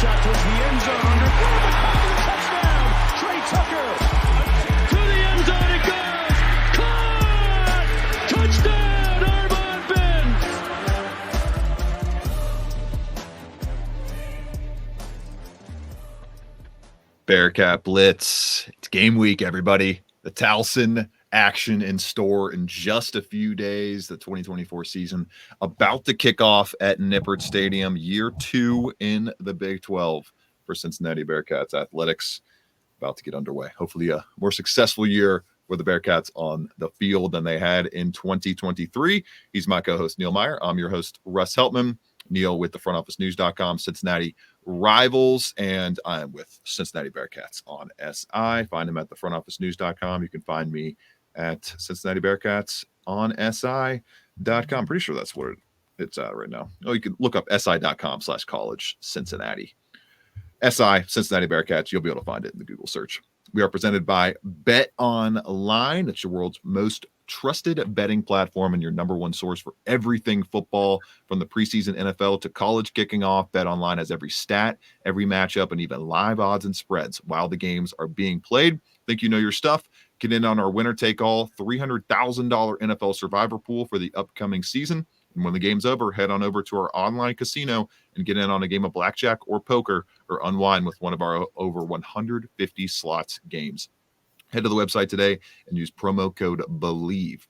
shot towards the end zone. Underthrown, touchdown! Trey Tucker! To the end zone it goes! Caught! Touchdown, Armon Benz! Bearcat Blitz. It's game week, everybody. The Towson action in store in just a few days. The 2024 season about to kick off at Nippert Stadium. Year 2 in the Big 12 for Cincinnati Bearcats athletics. About to get underway. Hopefully a more successful year for the Bearcats on the field than they had in 2023. He's my co-host, Neil Meyer. I'm your host, Russ Heltman. Neil with the frontofficenews.com, Cincinnati Rivals, and I'm with Cincinnati Bearcats on SI. Find him at the frontofficenews.com. You can find me at Cincinnati Bearcats on SI.com. Pretty sure that's what it's at right now. Oh, you can look up SI.com/college Cincinnati. SI, Cincinnati Bearcats. You'll be able to find it in the Google search. We are presented by Bet Online. It's your world's most trusted betting platform and your number one source for everything football, from the preseason NFL to college kicking off. Bet Online has every stat, every matchup, and even live odds and spreads while the games are being played. Think you know your stuff? Get in on our winner-take-all $300,000 NFL Survivor pool for the upcoming season. And when the game's over, head on over to our online casino and get in on a game of blackjack or poker, or unwind with one of our over 150 slots games. Head to the website today and use promo code BELIEVE.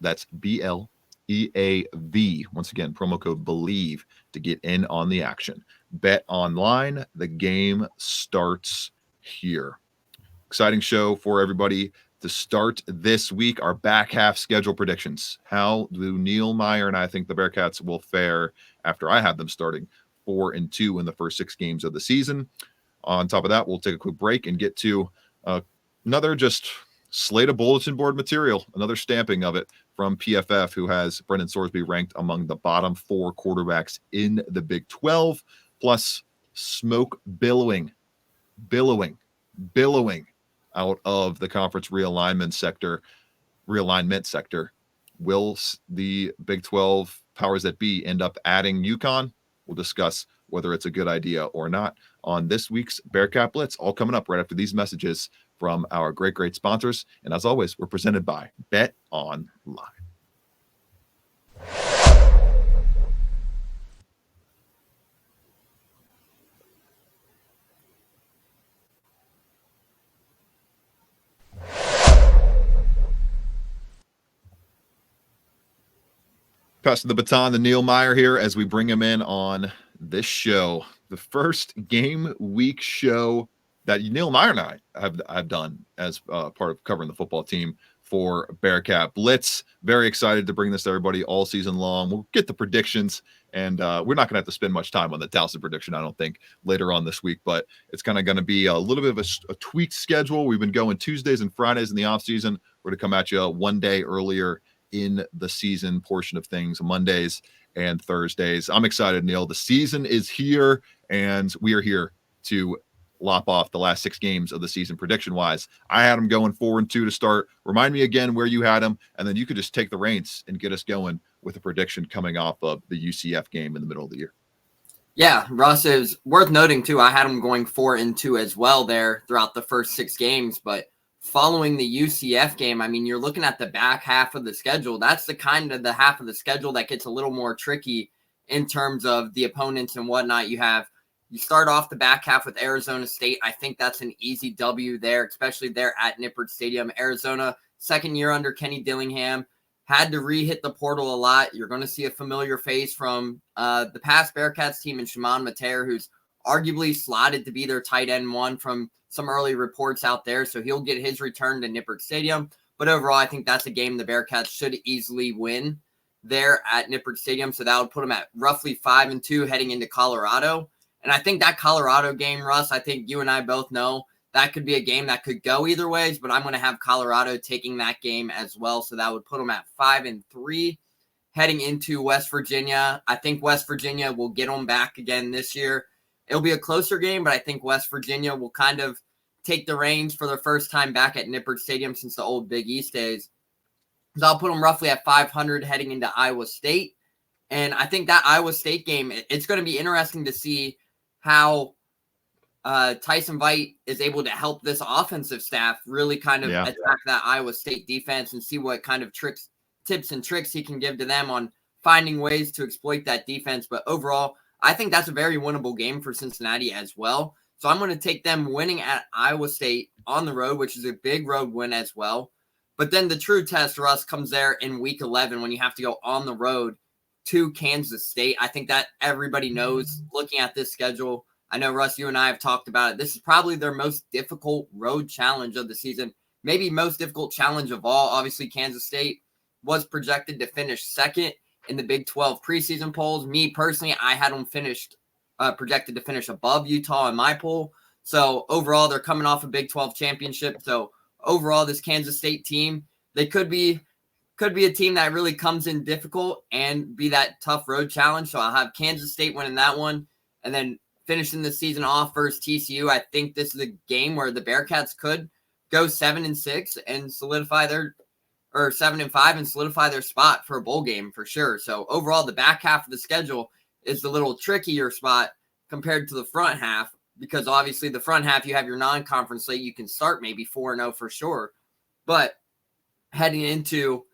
That's BLEAV. Once again, promo code BELIEVE to get in on the action. Bet Online. The game starts here. Exciting show for everybody to start this week. Our back half schedule predictions. How do Neil Meyer and I think the Bearcats will fare after I have them starting 4-2 in the first 6 games of the season? On top of that, we'll take a quick break and get to another just slate of bulletin board material, another stamping of it from PFF, who has Brendan Sorsby ranked among the bottom 4 quarterbacks in the Big 12, plus smoke billowing out of the conference realignment sector. Will the Big 12 powers that be end up adding UConn? We'll discuss whether it's a good idea or not on this week's Bearcat Blitz, all coming up right after these messages from our great sponsors. And as always, we're presented by Bet Online. Passing the baton to Neil Meyer here as we bring him in on this show, the first game week show that Neil Meyer and I have done as part of covering the football team for Bearcat Blitz. Very excited to bring this to everybody all season long. We'll get the predictions, and we're not going to have to spend much time on the Towson prediction, I don't think, later on this week, but it's kind of going to be a little bit of a tweaked schedule. We've been going Tuesdays and Fridays in the offseason. We're going to come at you one day earlier in the season portion of things, Mondays and Thursdays. I'm excited, Neil. The season is here, and we are here to lop off the last 6 games of the season prediction-wise. I had them going 4-2 to start. Remind me again where you had them, and then you could just take the reins and get us going with a prediction coming off of the UCF game in the middle of the year. Yeah, Russ, is worth noting, too. I had them going 4-2 as well there throughout the first 6 games, but following the UCF game, I mean, you're looking at the back half of the schedule. That's the kind of the half of the schedule that gets a little more tricky in terms of the opponents and whatnot. You start off the back half with Arizona State. I think that's an easy W there, especially there at Nippert Stadium. Arizona, second year under Kenny Dillingham, had to re-hit the portal a lot. You're going to see a familiar face from the past Bearcats team in Shimon Mater, who's arguably slotted to be their tight end one from some early reports out there. So he'll get his return to Nippert Stadium. But overall, I think that's a game the Bearcats should easily win there at Nippert Stadium. So that would put them at roughly 5-2 heading into Colorado. And I think that Colorado game, Russ, I think you and I both know that could be a game that could go either ways, but I'm going to have Colorado taking that game as well. So that would put them at 5-3 heading into West Virginia. I think West Virginia will get them back again this year. It'll be a closer game, but I think West Virginia will kind of take the reins for the first time back at Nippert Stadium since the old Big East days. So I'll put them roughly at 500 heading into Iowa State. And I think that Iowa State game, it's going to be interesting to see how Tyson Vite is able to help this offensive staff really kind of attack that Iowa State defense and see what kind of tips and tricks he can give to them on finding ways to exploit that defense. But overall, I think that's a very winnable game for Cincinnati as well. So I'm going to take them winning at Iowa State on the road, which is a big road win as well. But then the true test, Russ, comes there in week 11 when you have to go on the road to Kansas State. I think that everybody knows looking at this schedule. I know, Russ, you and I have talked about it. This is probably their most difficult road challenge of the season, maybe most difficult challenge of all. Obviously, Kansas State was projected to finish second in the Big 12 preseason polls. Me personally, I had them projected to finish above Utah in my poll. So overall, they're coming off a Big 12 championship. So overall, this Kansas State team, they could be a team that really comes in difficult and be that tough road challenge. So I'll have Kansas State winning that one. And then finishing the season off versus TCU, I think this is a game where the Bearcats could go 7-6 and solidify or 7-5 and solidify their spot for a bowl game for sure. So overall, the back half of the schedule is the little trickier spot compared to the front half, because obviously the front half, you have your non-conference slate. You can start maybe 4-0 for sure. But heading into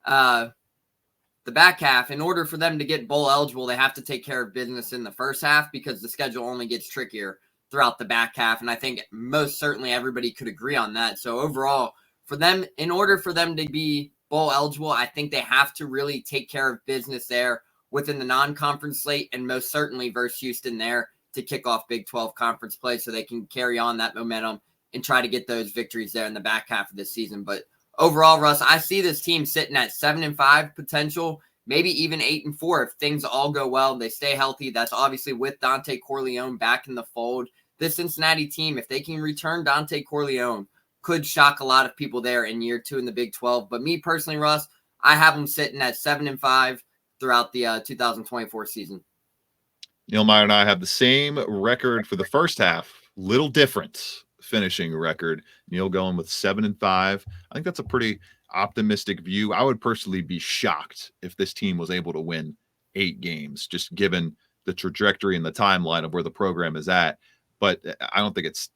the back half, in order for them to get bowl eligible, they have to take care of business in the first half, because the schedule only gets trickier throughout the back half. And I think most certainly everybody could agree on that. So overall, for them, in order for them to be bowl eligible, I think they have to really take care of business there within the non-conference slate, and most certainly versus Houston there to kick off Big 12 conference play, so they can carry on that momentum and try to get those victories there in the back half of this season. But overall, Russ, I see this team sitting at 7-5 potential, maybe even 8-4 if things all go well. They stay healthy. That's obviously with Dante Corleone back in the fold. This Cincinnati team, if they can return Dante Corleone, could shock a lot of people there in year 2 in the Big 12. But me personally, Russ, I have them sitting at 7-5 throughout the 2024 season. Neil Meyer and I have the same record for the first half. Little difference finishing record. Neil going with 7-5. I think that's a pretty optimistic view. I would personally be shocked if this team was able to win 8 games, just given the trajectory and the timeline of where the program is at. But I don't think it's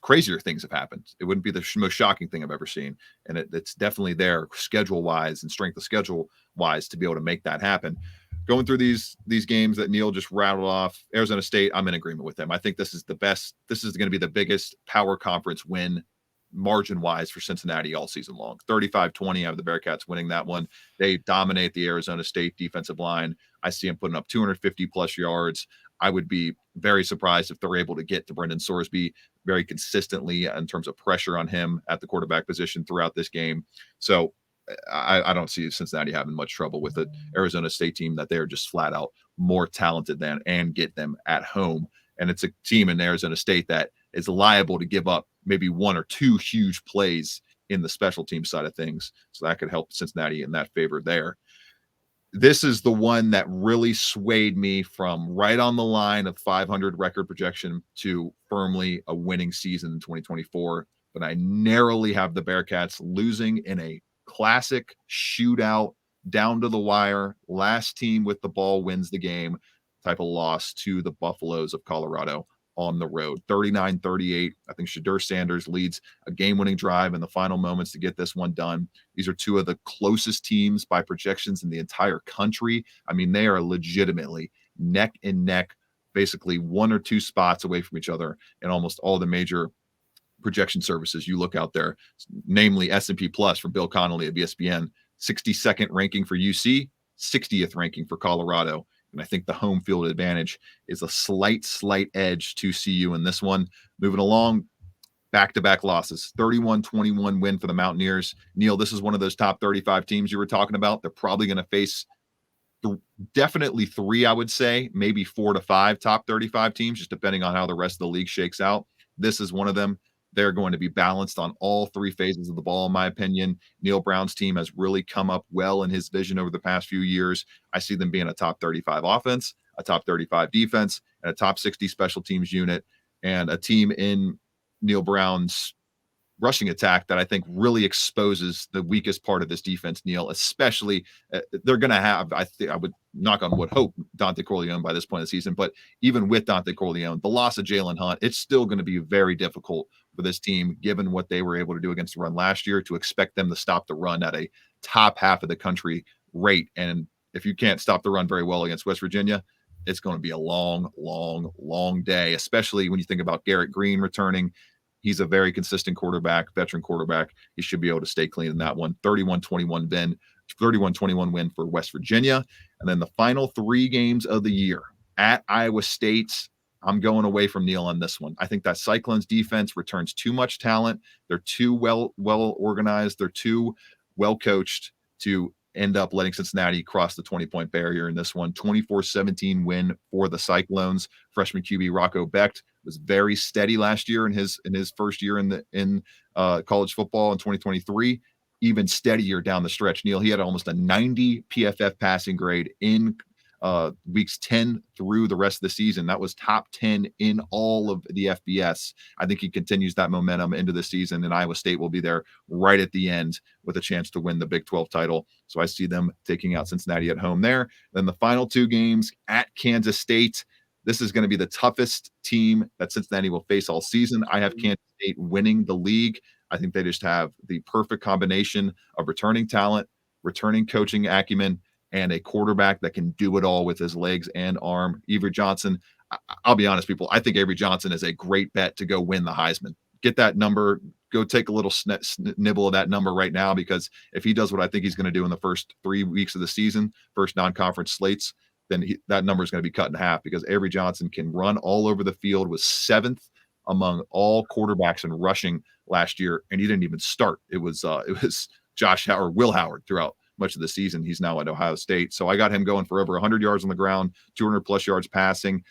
crazier things have happened. It wouldn't be the most shocking thing I've ever seen. And it's definitely there schedule-wise and strength of schedule-wise to be able to make that happen. Going through these games that Neil just rattled off, Arizona State, I'm in agreement with them. I think this is the best. This is going to be the biggest power conference win margin-wise for Cincinnati all season long. 35-20, I have the Bearcats winning that one. They dominate the Arizona State defensive line. I see them putting up 250-plus yards. I would be very surprised if they're able to get to Brendan Sorsby very consistently in terms of pressure on him at the quarterback position throughout this game. So I don't see Cincinnati having much trouble with the Arizona State team that they're just flat out more talented than, and get them at home. And it's a team in Arizona State that is liable to give up maybe 1 or 2 huge plays in the special team side of things. So that could help Cincinnati in that favor there. This is the one that really swayed me from right on the line of 500 record projection to firmly a winning season in 2024. But I narrowly have the Bearcats losing in a classic shootout, down to the wire, last team with the ball wins the game type of loss to the Buffaloes of Colorado on the road. 39-38. I think Shadur Sanders leads a game-winning drive in the final moments to get this one done. These are 2 of the closest teams by projections in the entire country. I mean, they are legitimately neck and neck, basically 1 or 2 spots away from each other in almost all the major projection services you look out there, namely S&P Plus from Bill Connolly of ESPN, 62nd ranking for UC, 60th ranking for Colorado. And I think the home field advantage is a slight edge to CU in this one. Moving along, back-to-back losses, 31-21 win for the Mountaineers. Neil, this is one of those top 35 teams you were talking about. They're probably going to face definitely 3, I would say, maybe 4 to 5 top 35 teams, just depending on how the rest of the league shakes out. This is one of them. They're going to be balanced on all 3 phases of the ball, in my opinion. Neil Brown's team has really come up well in his vision over the past few years. I see them being a top 35 offense, a top 35 defense, and a top 60 special teams unit, and a team in Neil Brown's rushing attack that I think really exposes the weakest part of this defense, Neil, especially they're going to have, I would knock on wood, hope Dante Corleone by this point of the season, but even with Dante Corleone, the loss of Jalen Hunt, it's still going to be very difficult for this team, given what they were able to do against the run last year, to expect them to stop the run at a top half of the country rate. And if you can't stop the run very well against West Virginia, it's going to be a long, long, long day, especially when you think about Garrett Green returning. He's a very consistent quarterback, veteran quarterback. He should be able to stay clean in that one. 31-21 win for West Virginia. And then the final 3 games of the year at Iowa State. I'm going away from Neil on this one. I think that Cyclones defense returns too much talent. They're too well organized. They're too well coached to end up letting Cincinnati cross the 20-point barrier in this one. 24-17 win for the Cyclones. Freshman QB Rocco Becht was very steady last year in his first year in college football in 2023. Even steadier down the stretch. Neil, he had almost a 90 PFF passing grade in weeks 10 through the rest of the season. That was top 10 in all of the FBS. I think he continues that momentum into the season, and Iowa State will be there right at the end with a chance to win the Big 12 title. So I see them taking out Cincinnati at home there. Then the final 2 games at Kansas State. This is going to be the toughest team that Cincinnati will face all season. I have Kansas State winning the league. I think they just have the perfect combination of returning talent, returning coaching acumen, and a quarterback that can do it all with his legs and arm. Avery Johnson, I'll be honest, people, I think Avery Johnson is a great bet to go win the Heisman. Get that number, go take a little nibble of that number right now, because if he does what I think he's going to do in the first 3 weeks of the season, first non-conference slates, then that number is going to be cut in half, because Avery Johnson can run all over the field, was 7th among all quarterbacks in rushing last year, and he didn't even start. It was Josh Howard, Will Howard throughout much of the season. He's now at Ohio State. So I got him going for over 100 yards on the ground, 200 plus yards passing.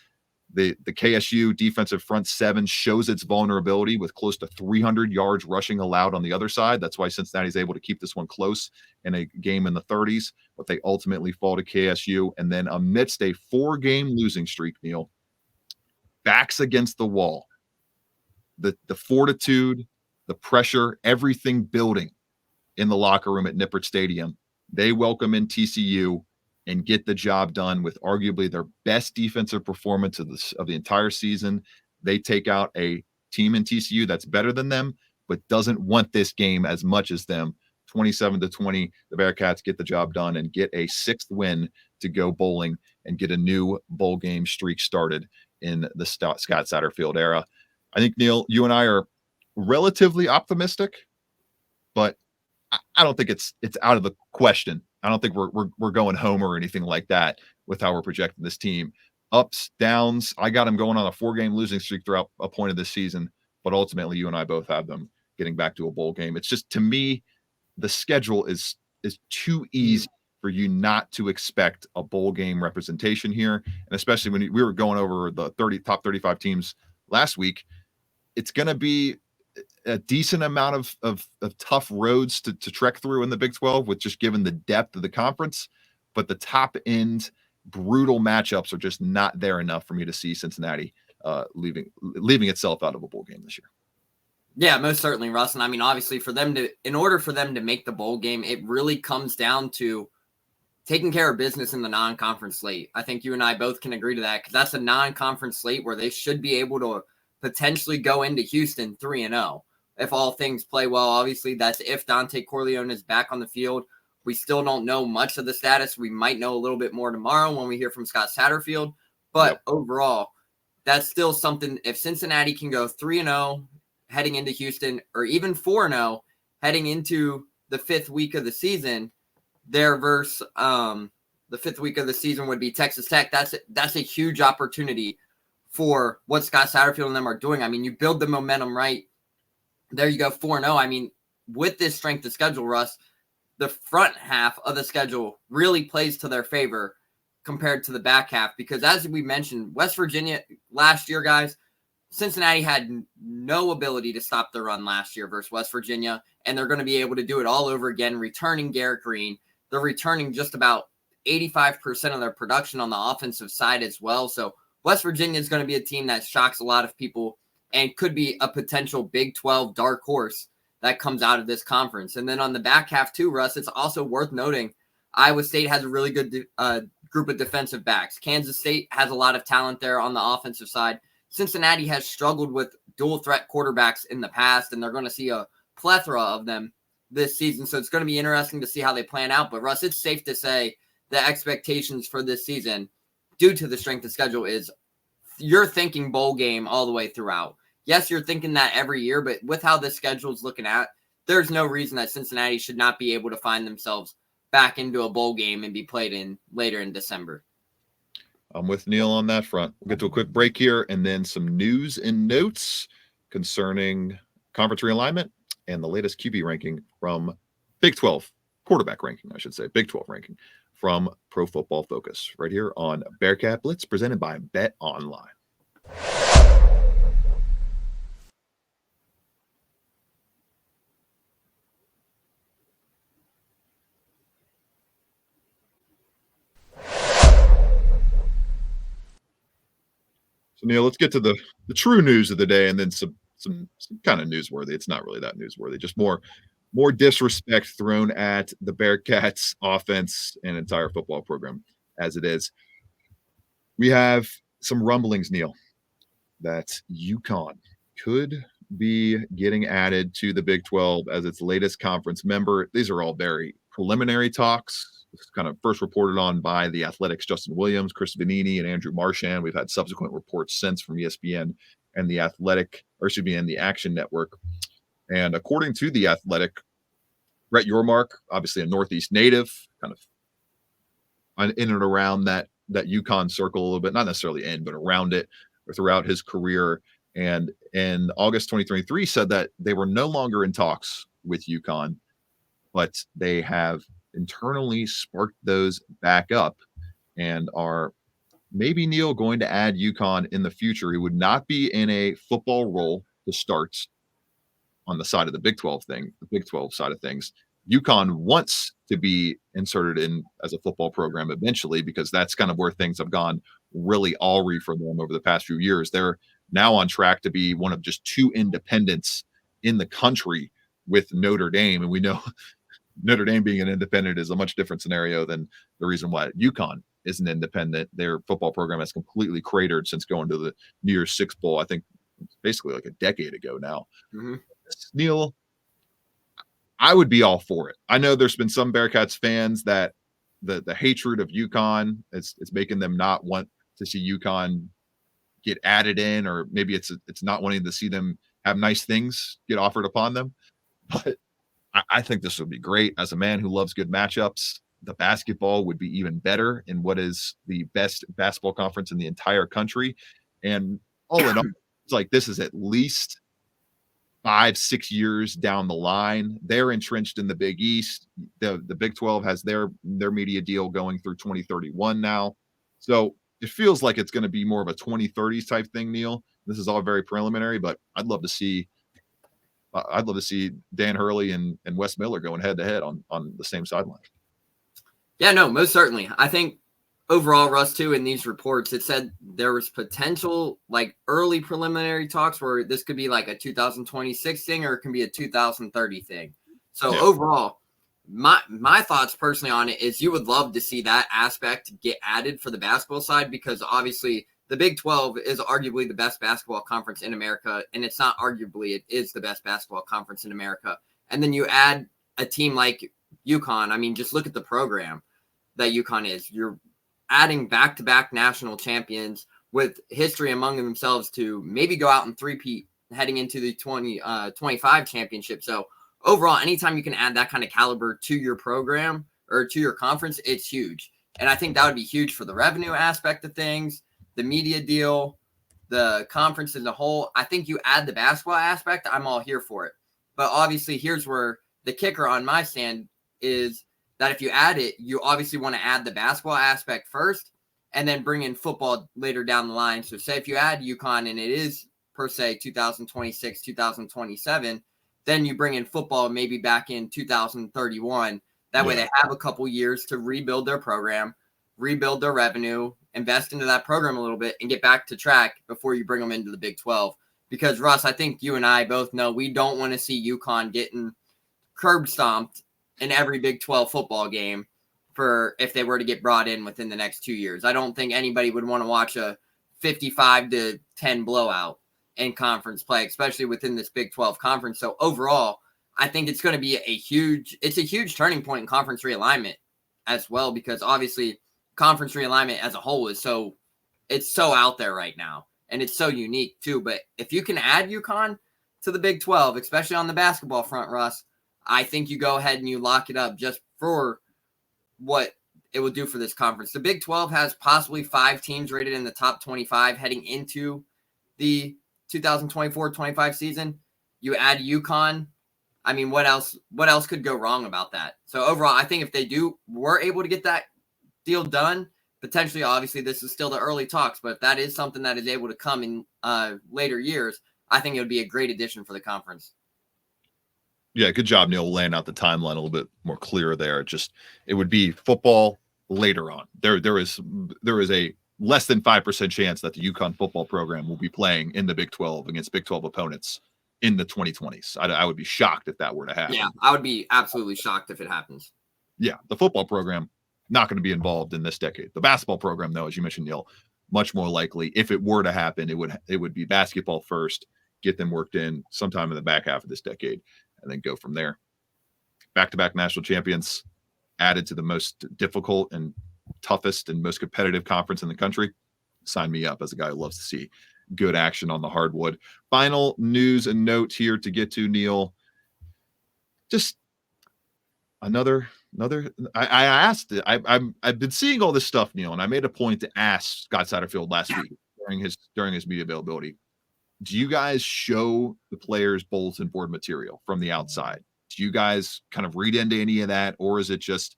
The KSU defensive front 7 shows its vulnerability with close to 300 yards rushing allowed on the other side. That's why Cincinnati is able to keep this one close in a game in the 30s, but they ultimately fall to KSU. And then amidst a 4-game losing streak, Neil, backs against the wall, the fortitude, the pressure, everything building in the locker room at Nippert Stadium. They welcome in TCU and get the job done with arguably their best defensive performance of the entire season. They take out a team in TCU that's better than them, but doesn't want this game as much as them. 27-20, the Bearcats get the job done and get a 6th win to go bowling and get a new bowl game streak started in the Scott Satterfield era. I think, Neil, you and I are relatively optimistic, but I don't think it's out of the question. I don't think we're going home or anything like that with how we're projecting this team. Ups, downs. I got them going on a 4-game losing streak throughout a point of this season, but ultimately you and I both have them getting back to a bowl game. It's just, to me, the schedule is too easy for you not to expect a bowl game representation here. And especially when we were going over the top 35 teams last week, it's going to be a decent amount of tough roads to trek through in the Big 12, with just given the depth of the conference. But the top end brutal matchups are just not there enough for me to see Cincinnati leaving itself out of a bowl game this year. Yeah, most certainly, Russ. And I mean, obviously, in order for them to make the bowl game, it really comes down to taking care of business in the non-conference slate. I think you and I both can agree to that, because that's a non-conference slate where they should be able to potentially go into Houston 3-0 if all things play well. Obviously, that's if Dante Corleone is back on the field. We still don't know much of the status. We might know a little bit more tomorrow when we hear from Scott Satterfield. But Overall, that's still something. If Cincinnati can go 3-0 heading into Houston, or even 4-0 heading into the 5th week of the season, their verse the 5th week of the season would be Texas Tech. That's a huge opportunity for what Scott Satterfield and them are doing. I mean, you build the momentum right. There you go, 4-0. I mean, with this strength of schedule, Russ, the front half of the schedule really plays to their favor compared to the back half, because as we mentioned, West Virginia last year, guys, Cincinnati had no ability to stop the run last year versus West Virginia, and they're going to be able to do it all over again, returning Garrett Green. They're returning just about 85% of their production on the offensive side as well. So West Virginia is going to be a team that shocks a lot of people and could be a potential Big 12 dark horse that comes out of this conference. And then on the back half too, Russ, it's also worth noting Iowa State has a really good group of defensive backs. Kansas State has a lot of talent there on the offensive side. Cincinnati has struggled with dual threat quarterbacks in the past, and they're going to see a plethora of them this season. So it's going to be interesting to see how they plan out. But Russ, it's safe to say the expectations for this season, due to the strength of schedule, is you're thinking bowl game all the way throughout. Yes, you're thinking that every year, but with how the schedule is looking at, there's no reason that Cincinnati should not be able to find themselves back into a bowl game and be played in later in December. I'm with Neil on that front. We'll get to a quick break here and then some news and notes concerning conference realignment and the latest QB ranking from Big 12, quarterback ranking, I should say, Big 12 ranking from Pro Football Focus right here on Bearcat Blitz, presented by Bet Online. So, Neil, let's get to the true news of the day and then some kind of newsworthy. It's not really that newsworthy, just more disrespect thrown at the Bearcats offense and entire football program as it is. We have some rumblings, Neil, that UConn could be getting added to the Big 12 as its latest conference member. These are all very preliminary talks. It's kind of first reported on by the Athletics' Justin Williams, Chris Vanini, and Andrew Marchand. We've had subsequent reports since from ESPN and the and the Action Network. And according to the Athletic, Brett Yormark, obviously a Northeast native, kind of in and around that UConn circle a little bit, not necessarily in, but around it throughout his career. And in August 2023 said that they were no longer in talks with UConn, but they have internally sparked those back up and are maybe, Neil, going to add UConn in the future. He would not be in a football role to start on the side of the Big 12 thing, the Big 12 side of things. UConn wants to be inserted in as a football program eventually, because that's kind of where things have gone really awry for them over the past few years. They're now on track to be one of just two independents in the country with Notre Dame. And we know Notre Dame being an independent is a much different scenario than the reason why UConn is an independent. Their football program has completely cratered since going to the New Year's Six Bowl. I think it's basically like a decade ago now. Mm-hmm. Neil, I would be all for it. I know there's been some Bearcats fans that the hatred of UConn is making them not want to see UConn get added in, or maybe it's not wanting to see them have nice things get offered upon them. But I think this would be great. As a man who loves good matchups, the basketball would be even better in what is the best basketball conference in the entire country. And all in all, it's like this is at least 5-6 years down the line. They're entrenched in the Big East. The Big 12 has their media deal going through 2031 now. So it feels like it's going to be more of a 2030s type thing, Neil. This is all very preliminary, but I'd love to see Dan Hurley and Wes Miller going head to head on the same sideline. Yeah, no, most certainly. I think overall, Russ, too, in these reports, it said there was potential like early preliminary talks where this could be like a 2026 thing, or it can be a 2030 thing. So yeah. Overall, my thoughts personally on it is you would love to see that aspect get added for the basketball side, because obviously the Big 12 is arguably the best basketball conference in America, and it's not arguably, it is the best basketball conference in America. And then you add a team like UConn. I mean, just look at the program that UConn is. You're adding back-to-back national champions with history among themselves to maybe go out and three-peat heading into the 2025 championship. So overall, anytime you can add that kind of caliber to your program or to your conference, it's huge. And I think that would be huge for the revenue aspect of things, the media deal, the conference as a whole. I think you add the basketball aspect, I'm all here for it. But obviously, here's where the kicker on my stand is that if you add it, you obviously want to add the basketball aspect first and then bring in football later down the line. So say if you add UConn and it is per se 2026, 2027, then you bring in football maybe back in 2031. That way they have a couple years to rebuild their program, rebuild their revenue, invest into that program a little bit, and get back to track before you bring them into the Big 12. because Russ, I think you and I both know we don't want to see UConn getting curb stomped in every Big 12 football game for if they were to get brought in within the next 2 years. I don't think anybody would want to watch a 55-10 blowout in conference play, especially within this Big 12 conference. So overall, I think it's going to be a huge turning point in conference realignment as well, because obviously conference realignment as a whole is so out there right now, and it's so unique too. But if you can add UConn to the Big 12, especially on the basketball front, Russ, I think you go ahead and you lock it up just for what it will do for this conference. The Big 12 has possibly 5 teams rated in the top 25 heading into the 2024-25 season. You add UConn. I mean, what else could go wrong about that? So overall, I think if they were able to get that deal done, potentially, obviously, this is still the early talks, but if that is something that is able to come in later years, I think it would be a great addition for the conference. Yeah, good job, Neil, laying out the timeline a little bit more clear there. It would be football later on. There is a less than 5% chance that the UConn football program will be playing in the Big 12 against Big 12 opponents in the 2020s. I would be shocked if that were to happen. Yeah, I would be absolutely shocked if it happens. Yeah, the football program not going to be involved in this decade. The basketball program, though, as you mentioned, Neil, much more likely. If it were to happen, it would be basketball first, get them worked in sometime in the back half of this decade, and then go from there. Back-to-back national champions added to the most difficult and toughest and most competitive conference in the country. Sign me up as a guy who loves to see good action on the hardwood. Final news and note here to get to, Neil. Just another. I asked it. I've been seeing all this stuff, Neil, and I made a point to ask Scott Satterfield last week during his media availability. Do you guys show the players bulletin board material from the outside? Do you guys kind of read into any of that, or is it just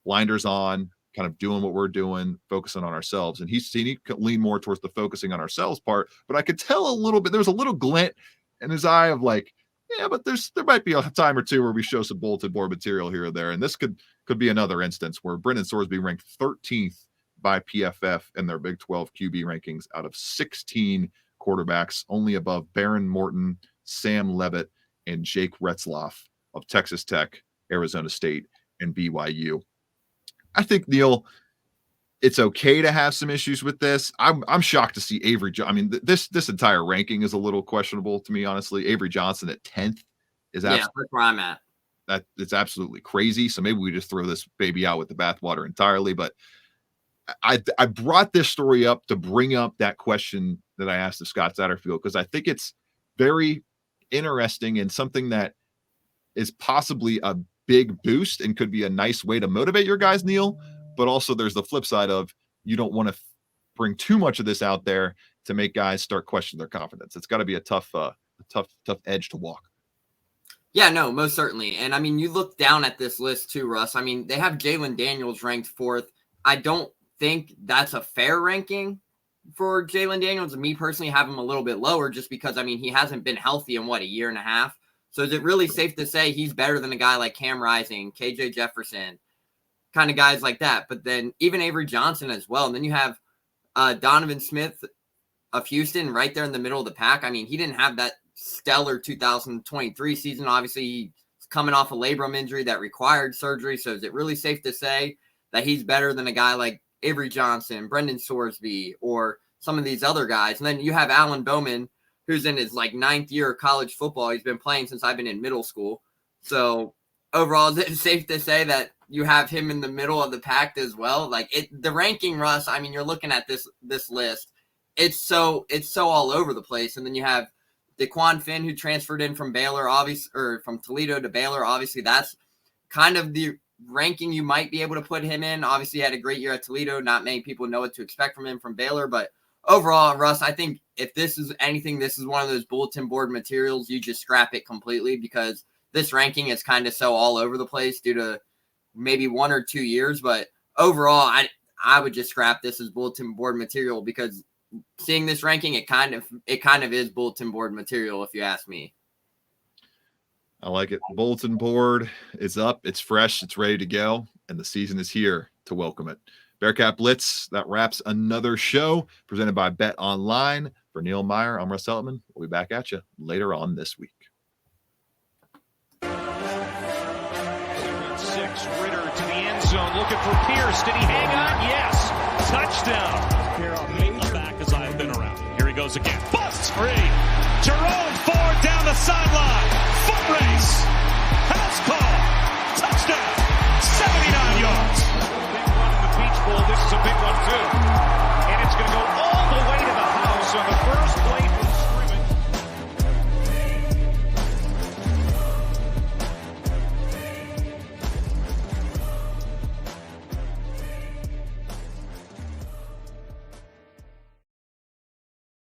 blinders on, kind of doing what we're doing, focusing on ourselves? And he leaned more towards the focusing on ourselves part, but I could tell a little bit. There was a little glint in his eye of like, yeah, but there might be a time or two where we show some bulletin board material here or there, and this could be another instance where Brendan Sorsby ranked 13th by PFF in their Big 12 QB rankings out of 16 quarterbacks, only above Baron Morton, Sam Levitt, and Jake Retzloff of Texas Tech, Arizona State, and BYU. I think, Neil, it's okay to have some issues with this. I'm shocked to see Avery. I mean, this entire ranking is a little questionable to me, honestly. Avery Johnson at 10th is that's where I'm at. It's absolutely crazy. So maybe we just throw this baby out with the bathwater entirely. But I brought this story up to bring up that question that I asked of Scott Satterfield, because I think it's very interesting and something that is possibly a big boost and could be a nice way to motivate your guys, Neil. But also there's the flip side of you don't want to bring too much of this out there to make guys start questioning their confidence. It's got to be a tough edge to walk. Yeah, no, most certainly. And I mean, you look down at this list too, Russ. I mean, they have Jalen Daniels ranked 4th. I don't think that's a fair ranking for Jalen Daniels. And me personally have him a little bit lower just because, I mean, he hasn't been healthy in a year and a half. So is it really safe to say he's better than a guy like Cam Rising, KJ Jefferson, kind of guys like that? But then even Avery Johnson as well. And then you have Donovan Smith of Houston right there in the middle of the pack. I mean, he didn't have that stellar 2023 season. Obviously, he's coming off a labrum injury that required surgery. So is it really safe to say that he's better than a guy like Avery Johnson, Brendan Sorsby, or some of these other guys? And then you have Alan Bowman, who's in his 9th year of college football. He's been playing since I've been in middle school. So overall, is it safe to say that you have him in the middle of the pack as well? The ranking, Russ, I mean, you're looking at this list. It's so all over the place. And then you have DeQuan Finn, who transferred in from Baylor, obviously, or from Toledo to Baylor. Obviously, that's kind of the ranking you might be able to put him in. Obviously, he had a great year at Toledo. Not many people know what to expect from him from Baylor. But overall, Russ, I think if this is anything, this is one of those bulletin board materials. You just scrap it completely, because this ranking is kind of so all over the place due to maybe 1 or 2 years. But overall, I would just scrap this as bulletin board material, because seeing this ranking, it kind of is bulletin board material, if you ask me. I like it. Bulletin board is up. It's fresh. It's ready to go. And the season is here to welcome it. Bearcat Blitz, that wraps another show presented by Bet Online. For Neil Meyer, I'm Russ Eltman. We'll be back at you later on this week. 6, Ritter to the end zone, looking for Pierce. Did he hang on? Yes. Touchdown. Back as I've been around. Here he goes again. Busts free. Jerome Ford down the sideline. Foot race. House call. Touchdown. 79 yards. Big one in the Peach Bowl. This is a big one too. And it's going to go